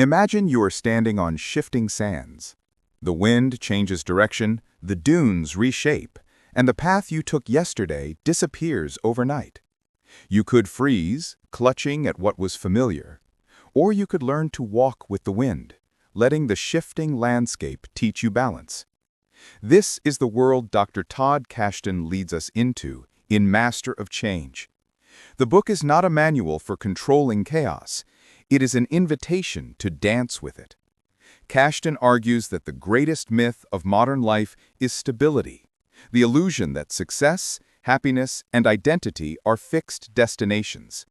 Imagine you are standing on shifting sands. The wind changes direction, the dunes reshape, and the path you took yesterday disappears overnight. You could freeze, clutching at what was familiar, or you could learn to walk with the wind, letting the shifting landscape teach you balance. This is the world Dr. Todd Kashdan leads us into in Master of Change. The book is not a manual for controlling chaos. It is an invitation to dance with it. Kashdan argues that the greatest myth of modern life is stability, the illusion that success, happiness, and identity are fixed destinations.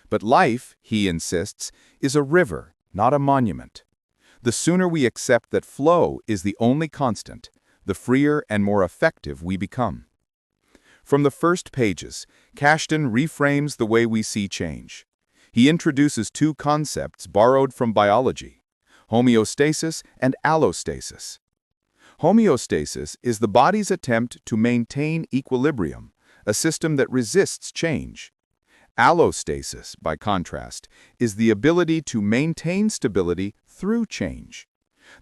But life, he insists, is a river, not a monument. The sooner we accept that flow is the only constant, the freer and more effective we become. From the first pages, Kashdan reframes the way we see change. He introduces two concepts borrowed from biology: homeostasis and allostasis. Homeostasis is the body's attempt to maintain equilibrium, a system that resists change. Allostasis, by contrast, is the ability to maintain stability through change.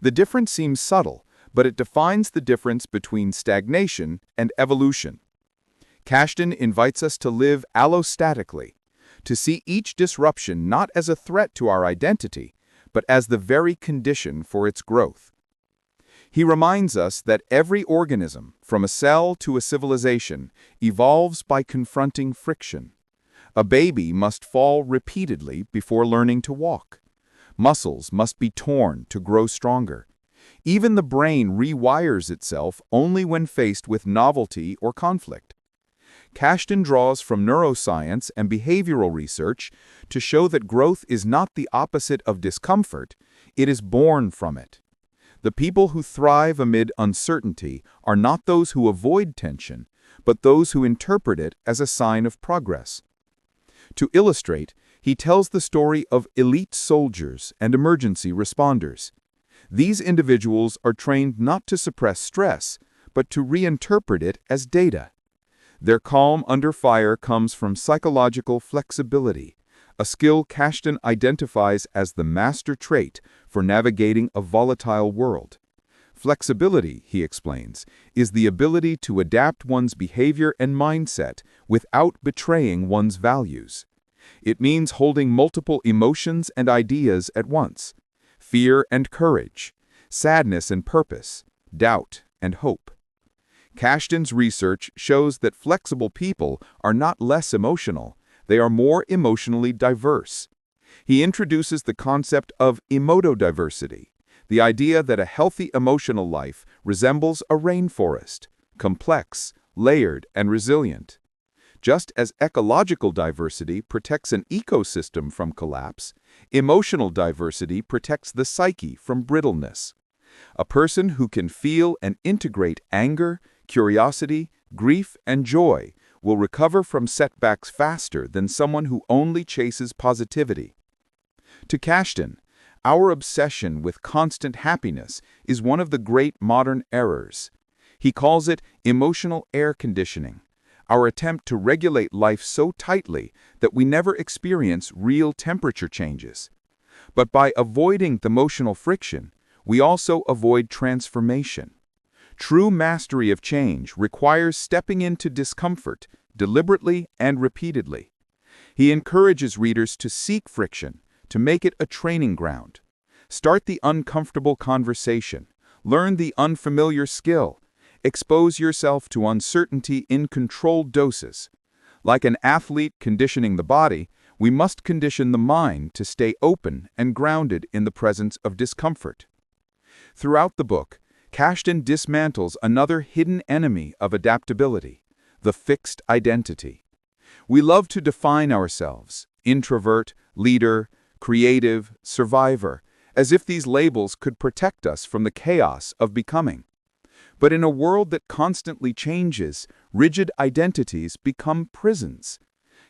The difference seems subtle, but it defines the difference between stagnation and evolution. Kashdan invites us to live allostatically, to see each disruption not as a threat to our identity, but as the very condition for its growth. He reminds us that every organism, from a cell to a civilization, evolves by confronting friction. A baby must fall repeatedly before learning to walk. Muscles must be torn to grow stronger. Even the brain rewires itself only when faced with novelty or conflict. Kashdan draws from neuroscience and behavioral research to show that growth is not the opposite of discomfort, it is born from it. The people who thrive amid uncertainty are not those who avoid tension, but those who interpret it as a sign of progress. To illustrate, he tells the story of elite soldiers and emergency responders. These individuals are trained not to suppress stress, but to reinterpret it as data. Their calm under fire comes from psychological flexibility, a skill Kashdan identifies as the master trait for navigating a volatile world. Flexibility, he explains, is the ability to adapt one's behavior and mindset without betraying one's values. It means holding multiple emotions and ideas at once: fear and courage, sadness and purpose, doubt and hope. Kashdan's research shows that flexible people are not less emotional, they are more emotionally diverse. He introduces the concept of emotodiversity, the idea that a healthy emotional life resembles a rainforest, complex, layered, and resilient. Just as ecological diversity protects an ecosystem from collapse, emotional diversity protects the psyche from brittleness. A person who can feel and integrate anger, curiosity, grief, and joy will recover from setbacks faster than someone who only chases positivity. To Kashdan, our obsession with constant happiness is one of the great modern errors. He calls it emotional air conditioning, our attempt to regulate life so tightly that we never experience real temperature changes. But by avoiding the emotional friction, we also avoid transformation. True mastery of change requires stepping into discomfort deliberately and repeatedly. He encourages readers to seek friction, to make it a training ground. Start the uncomfortable conversation, learn the unfamiliar skill, expose yourself to uncertainty in controlled doses. Like an athlete conditioning the body, we must condition the mind to stay open and grounded in the presence of discomfort. Throughout the book, Kashdan dismantles another hidden enemy of adaptability: the fixed identity. We love to define ourselves, introvert, leader, creative, survivor, as if these labels could protect us from the chaos of becoming. But in a world that constantly changes, rigid identities become prisons.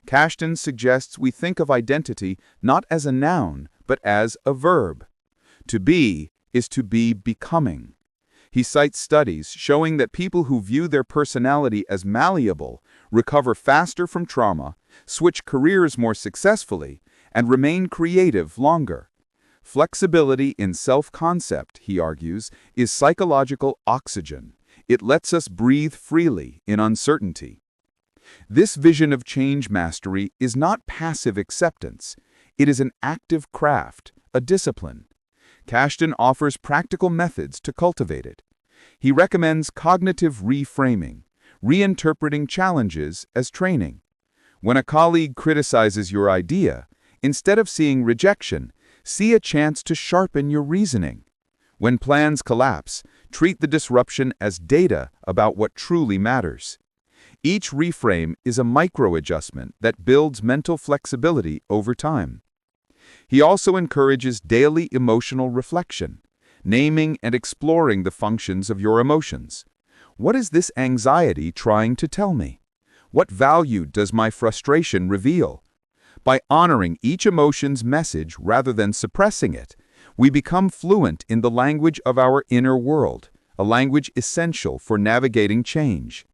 Kashdan suggests we think of identity not as a noun, but as a verb. To be is to be becoming. He cites studies showing that people who view their personality as malleable recover faster from trauma, switch careers more successfully, and remain creative longer. Flexibility in self-concept, he argues, is psychological oxygen. It lets us breathe freely in uncertainty. This vision of change mastery is not passive acceptance. It is an active craft, a discipline. Kashdan offers practical methods to cultivate it. He recommends cognitive reframing, reinterpreting challenges as training. When a colleague criticizes your idea, instead of seeing rejection, see a chance to sharpen your reasoning. When plans collapse, treat the disruption as data about what truly matters. Each reframe is a micro-adjustment that builds mental flexibility over time. He also encourages daily emotional reflection, naming and exploring the functions of your emotions. What is this anxiety trying to tell me? What value does my frustration reveal? By honoring each emotion's message rather than suppressing it, we become fluent in the language of our inner world, a language essential for navigating change.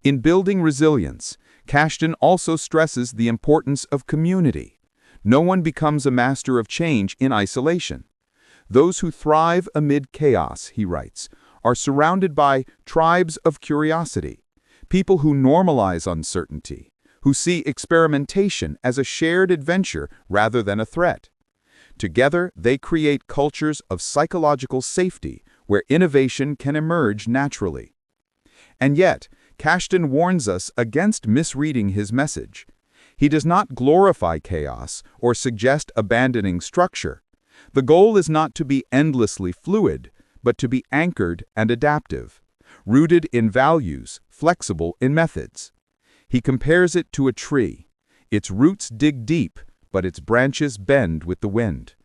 In building resilience, Kashdan also stresses the importance of community. No one becomes a master of change in isolation. Those who thrive amid chaos, he writes, are surrounded by tribes of curiosity, people who normalize uncertainty, who see experimentation as a shared adventure rather than a threat. Together, they create cultures of psychological safety where innovation can emerge naturally. And yet, Kashdan warns us against misreading his message. He does not glorify chaos or suggest abandoning structure. The goal is not to be endlessly fluid, but to be anchored and adaptive, rooted in values, flexible in methods. He compares it to a tree. Its roots dig deep, but its branches bend with the wind.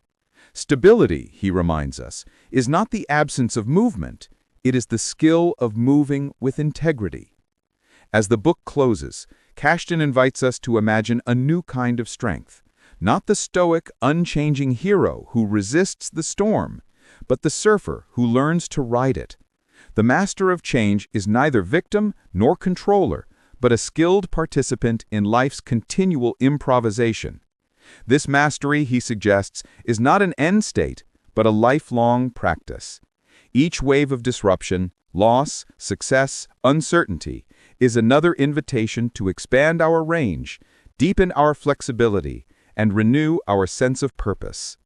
Stability, he reminds us, is not the absence of movement. It is the skill of moving with integrity. As the book closes, Kashdan invites us to imagine a new kind of strength, not the stoic, unchanging hero who resists the storm, but the surfer who learns to ride it. The master of change is neither victim nor controller, but a skilled participant in life's continual improvisation. This mastery, he suggests, is not an end state, but a lifelong practice. Each wave of disruption, loss, success, uncertainty, is another invitation to expand our range, deepen our flexibility, and renew our sense of purpose.